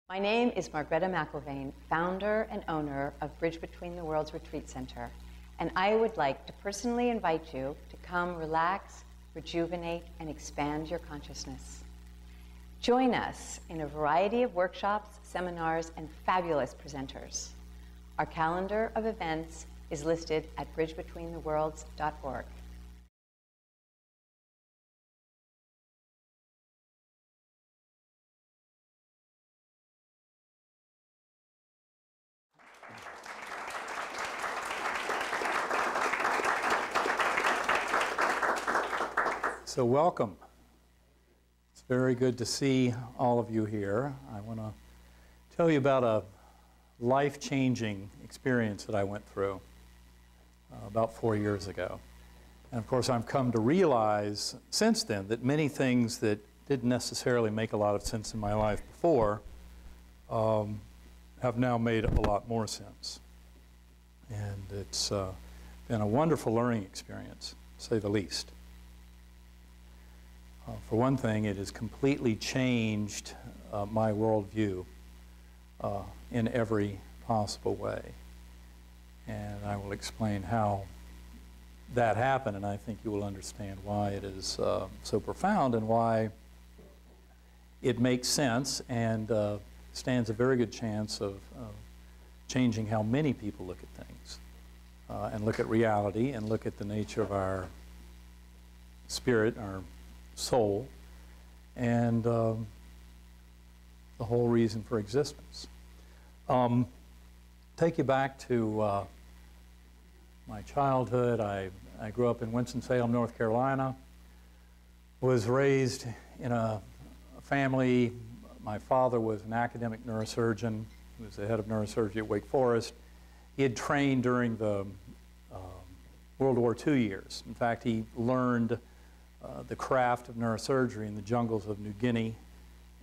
My name is Margreta McIlvaine, founder and owner of Bridge Between the Worlds Retreat Center, and I would like to personally invite you to come relax, rejuvenate, and expand your consciousness. Join us in a variety of workshops, seminars, and fabulous presenters. Our calendar of events is listed at bridgebetweentheworlds.org. So welcome. It's very good to see all of you here. I want to tell you about a life-changing experience that I went through about 4 years ago. And of course, I've come to realize since then that many things that didn't necessarily make a lot of sense in my life before have now made a lot more sense. And it's been a wonderful learning experience, to say the least. For one thing, it has completely changed my worldview in every possible way. And I will explain how that happened, and I think you will understand why it is so profound and why it makes sense and stands a very good chance of changing how many people look at things and look at reality and look at the nature of our spirit, our soul, and the whole reason for existence. Take you back to my childhood. I grew up in Winston-Salem, North Carolina, was raised in a family. My father was an academic neurosurgeon. He was the head of neurosurgery at Wake Forest. He had trained during the World War II years. In fact, he learned the craft of neurosurgery in the jungles of New Guinea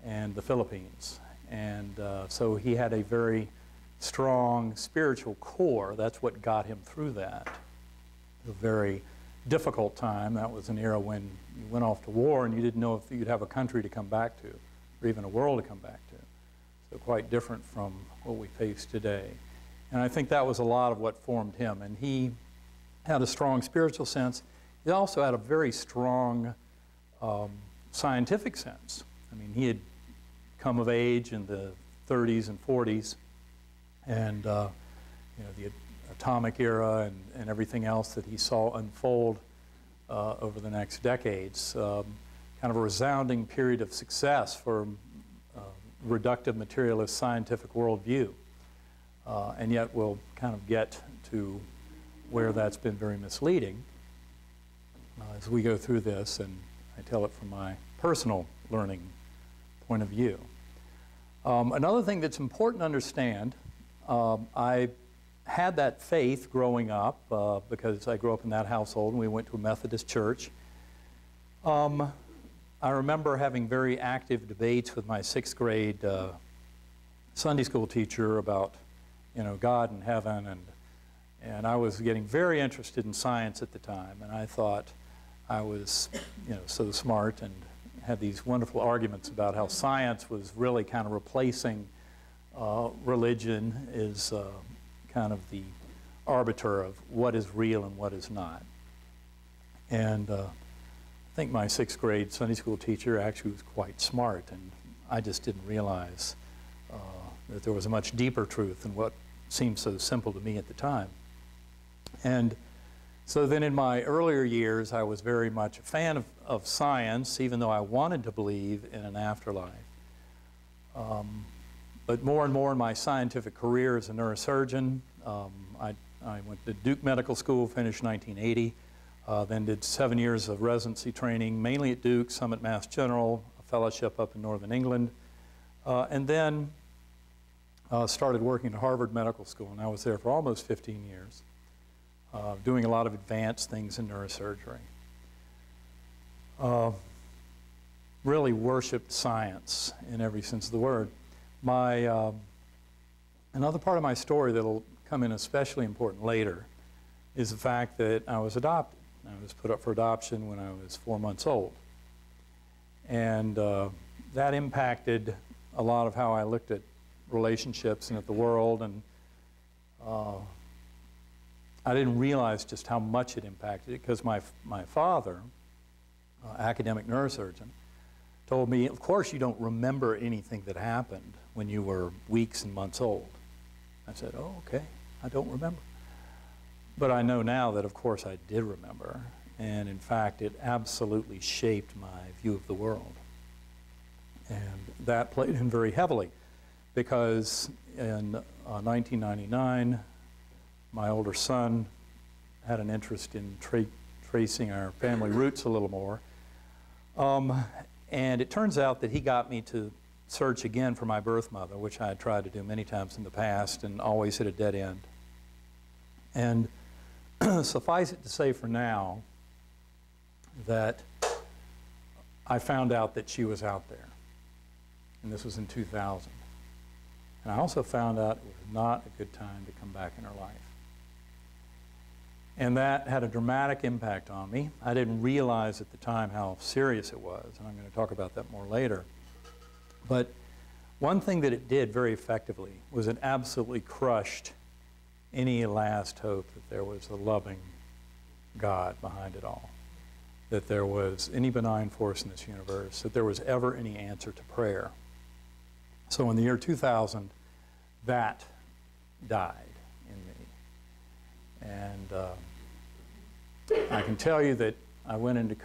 and the Philippines. And so he had a very strong spiritual core. That's what got him through that. It was a very difficult time. That was an era when you went off to war and you didn't know if you'd have a country to come back to or even a world to come back to. So quite different from what we face today. And I think that was a lot of what formed him. And he had a strong spiritual sense. He also had a very strong scientific sense. I mean, he had come of age in the 30s and 40s, and you know, the atomic era and everything else that he saw unfold over the next decades. Kind of a resounding period of success for reductive materialist scientific worldview. And yet we'll kind of get to where that's been very misleading as we go through this, and I tell it from my personal learning point of view. Another thing that's important to understand, I had that faith growing up because I grew up in that household and we went to a Methodist church. I remember having very active debates with my 6th grade Sunday school teacher about, you know, God and heaven, and I was getting very interested in science at the time, and I thought I was, you know, so smart and had these wonderful arguments about how science was really kind of replacing religion as kind of the arbiter of what is real and what is not. And I think my 6th grade Sunday school teacher actually was quite smart, and I just didn't realize that there was a much deeper truth than what seemed so simple to me at the time. And so then in my earlier years, I was very much a fan of science, even though I wanted to believe in an afterlife. But more and more in my scientific career as a neurosurgeon, I went to Duke Medical School, finished 1980, then did 7 years of residency training, mainly at Duke, some at Mass General, a fellowship up in Northern England, and then started working at Harvard Medical School, and I was there for almost 15 years. Doing a lot of advanced things in neurosurgery. Really worshipped science in every sense of the word. Another part of my story that will come in especially important later is the fact that I was adopted. I was put up for adoption when I was 4 months old. And that impacted a lot of how I looked at relationships and at the world, and I didn't realize just how much it impacted it, because my father, academic neurosurgeon, told me, of course you don't remember anything that happened when you were weeks and months old. I said, oh, okay, I don't remember. But I know now that, of course, I did remember, and in fact, it absolutely shaped my view of the world. And that played in very heavily, because in 1999, my older son had an interest in tracing our family roots a little more. And it turns out that he got me to search again for my birth mother, which I had tried to do many times in the past and always hit a dead end. And suffice it to say for now that I found out that she was out there. And this was in 2000. And I also found out it was not a good time to come back in her life. And that had a dramatic impact on me. I didn't realize at the time how serious it was, and I'm going to talk about that more later. But one thing that it did very effectively was it absolutely crushed any last hope that there was a loving God behind it all, that there was any benign force in this universe, that there was ever any answer to prayer. So in the year 2000, that died in me. And I can tell you that I went into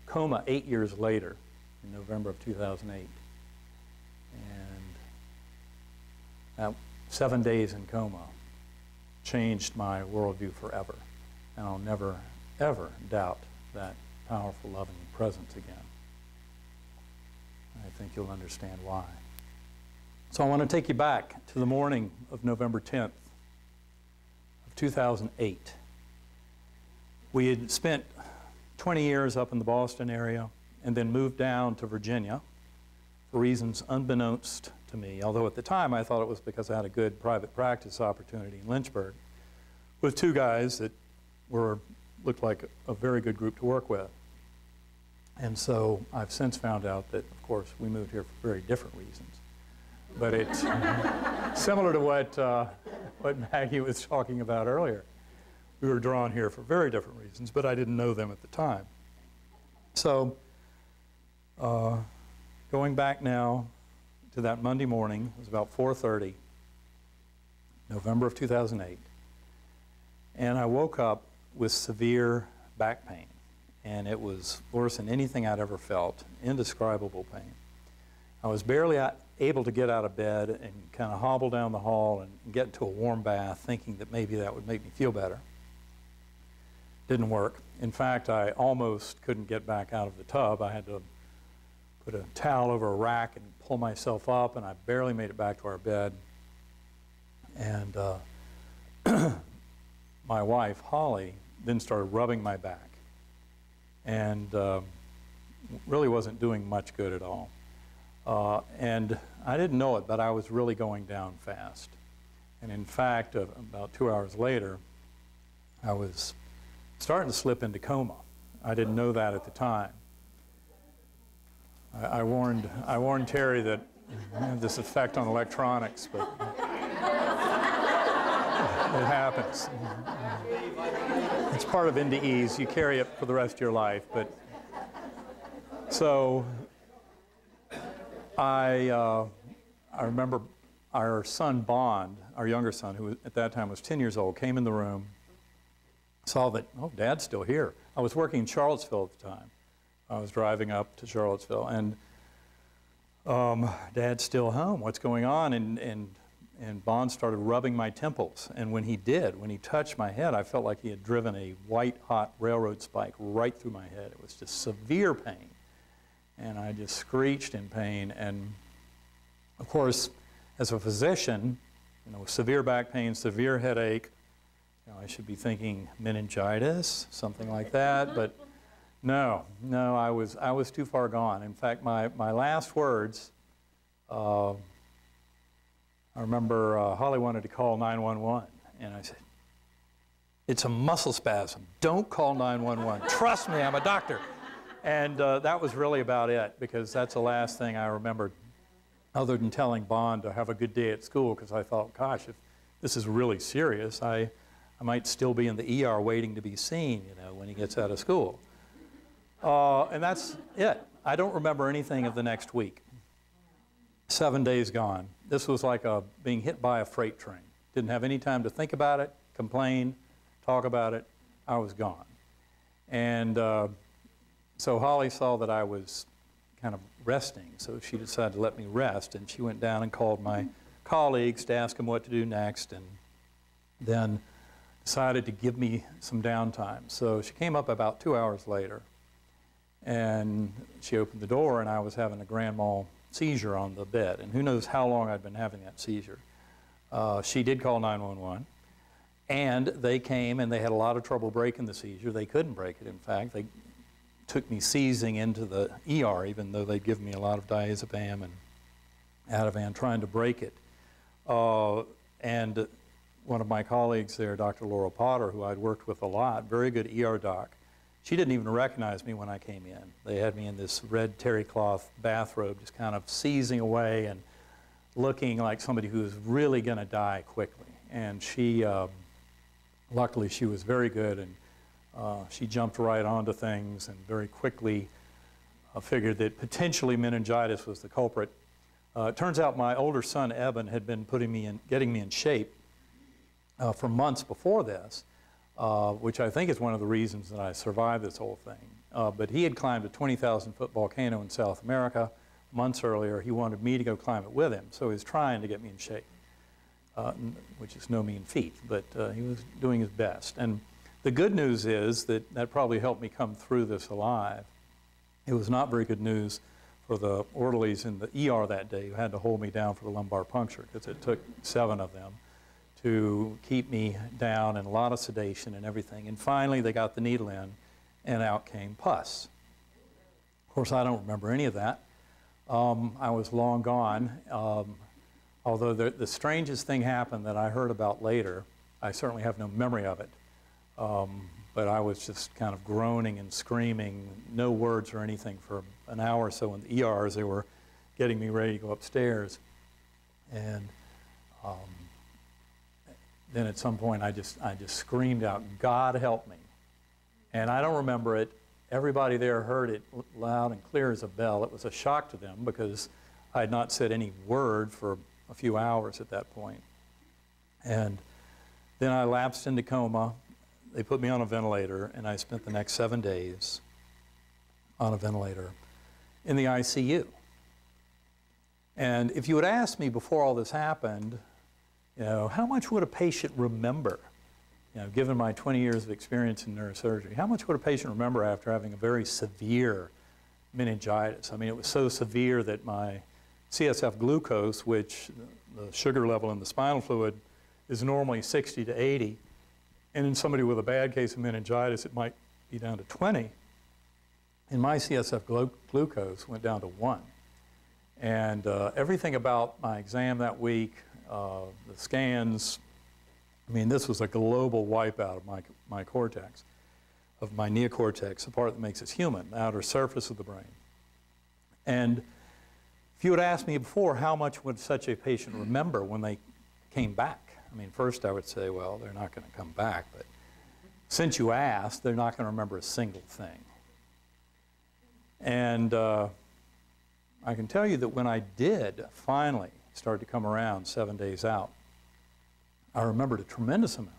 coma 8 years later, in November of 2008. And that 7 days in coma changed my worldview forever. And I'll never, ever doubt that powerful, loving presence again. I think you'll understand why. So I want to take you back to the morning of November 10th of 2008. We had spent 20 years up in the Boston area and then moved down to Virginia for reasons unbeknownst to me, although at the time I thought it was because I had a good private practice opportunity in Lynchburg with two guys that looked like a very good group to work with. And so I've since found out that, of course, we moved here for very different reasons. But it's similar to what Maggie was talking about earlier. We were drawn here for very different reasons, but I didn't know them at the time. So going back now to that Monday morning, it was about 4:30, November of 2008, and I woke up with severe back pain, and it was worse than anything I'd ever felt, indescribable pain. I was barely able to get out of bed and kind of hobble down the hall and get into a warm bath, thinking that maybe that would make me feel better. Didn't work. In fact, I almost couldn't get back out of the tub. I had to put a towel over a rack and pull myself up, and I barely made it back to our bed. And my wife, Holly, then started rubbing my back, and really wasn't doing much good at all. And I didn't know it, but I was really going down fast. And in fact, about 2 hours later, I was starting to slip into coma. I didn't know that at the time. I warned Terry that I had this effect on electronics, but it happens. It's part of NDEs. You carry it for the rest of your life. But so I remember our son Bond, our younger son, who at that time was 10 years old, came in the room, saw that, oh, Dad's still here. I was working in Charlottesville at the time. I was driving up to Charlottesville, and Dad's still home. What's going on? And Bond started rubbing my temples. And when he touched my head, I felt like he had driven a white-hot railroad spike right through my head. It was just severe pain. And I just screeched in pain. And of course, as a physician, with severe back pain, severe headache, I should be thinking meningitis, something like that. But no, I was too far gone. In fact, my last words, I remember Holly wanted to call 911, and I said, "It's a muscle spasm. Don't call 911. Trust me, I'm a doctor." And that was really about it, because that's the last thing I remembered other than telling Bond to have a good day at school, because I thought, gosh, if this is really serious, I might still be in the ER waiting to be seen, you know, when he gets out of school. And that's it. I don't remember anything of the next week. 7 days gone. This was like being hit by a freight train. Didn't have any time to think about it, complain, talk about it. I was gone. And so Holly saw that I was kind of resting, so she decided to let me rest, and she went down and called my colleagues to ask them what to do next, and then decided to give me some downtime. So she came up about 2 hours later, and she opened the door, and I was having a grand mal seizure on the bed, and who knows how long I'd been having that seizure. She did call 911, and they came, and they had a lot of trouble breaking the seizure. They couldn't break it, in fact. They took me seizing into the ER, even though they'd given me a lot of diazepam and Ativan, trying to break it. And one of my colleagues there, Dr. Laura Potter, who I'd worked with a lot, very good ER doc, she didn't even recognize me when I came in. They had me in this red terry cloth bathrobe, just kind of seizing away and looking like somebody who was really going to die quickly. And she, luckily, she was very good, and she jumped right onto things and very quickly figured that potentially meningitis was the culprit. It turns out my older son, Eben, had been getting me in shape for months before this, which I think is one of the reasons that I survived this whole thing. But he had climbed a 20,000-foot volcano in South America months earlier. He wanted me to go climb it with him, so he was trying to get me in shape, which is no mean feat, but he was doing his best. And the good news is that that probably helped me come through this alive. It was not very good news for the orderlies in the ER that day who had to hold me down for the lumbar puncture, because it took 7 of them to keep me down, and a lot of sedation and everything. And finally, they got the needle in, and out came pus. Of course, I don't remember any of that. I was long gone, although the strangest thing happened that I heard about later. I certainly have no memory of it. But I was just kind of groaning and screaming, no words or anything, for an hour or so in the ER as they were getting me ready to go upstairs. And then at some point I just screamed out, "God help me." And I don't remember it. Everybody there heard it loud and clear as a bell. It was a shock to them because I had not said any word for a few hours at that point. And then I lapsed into coma. They put me on a ventilator, and I spent the next 7 days on a ventilator in the ICU. And if you had asked me before all this happened, you know, how much would a patient remember? You know, given my 20 years of experience in neurosurgery, how much would a patient remember after having a very severe meningitis? I mean, it was so severe that my CSF glucose, which the sugar level in the spinal fluid is normally 60 to 80, and in somebody with a bad case of meningitis, it might be down to 20. And my CSF glucose went down to 1. And everything about my exam that week, the scans, I mean, this was a global wipeout of my cortex, of my neocortex, the part that makes us human, the outer surface of the brain. And if you had asked me before, how much would such a patient remember when they came back? I mean, first I would say, well, they're not going to come back, but since you asked, they're not going to remember a single thing. And I can tell you that when I did finally start to come around 7 days out, I remembered a tremendous amount.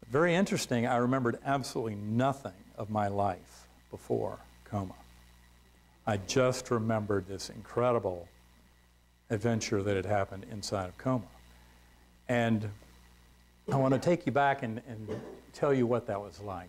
But very interesting, I remembered absolutely nothing of my life before coma. I just remembered this incredible adventure that had happened inside of coma. And I want to take you back and tell you what that was like.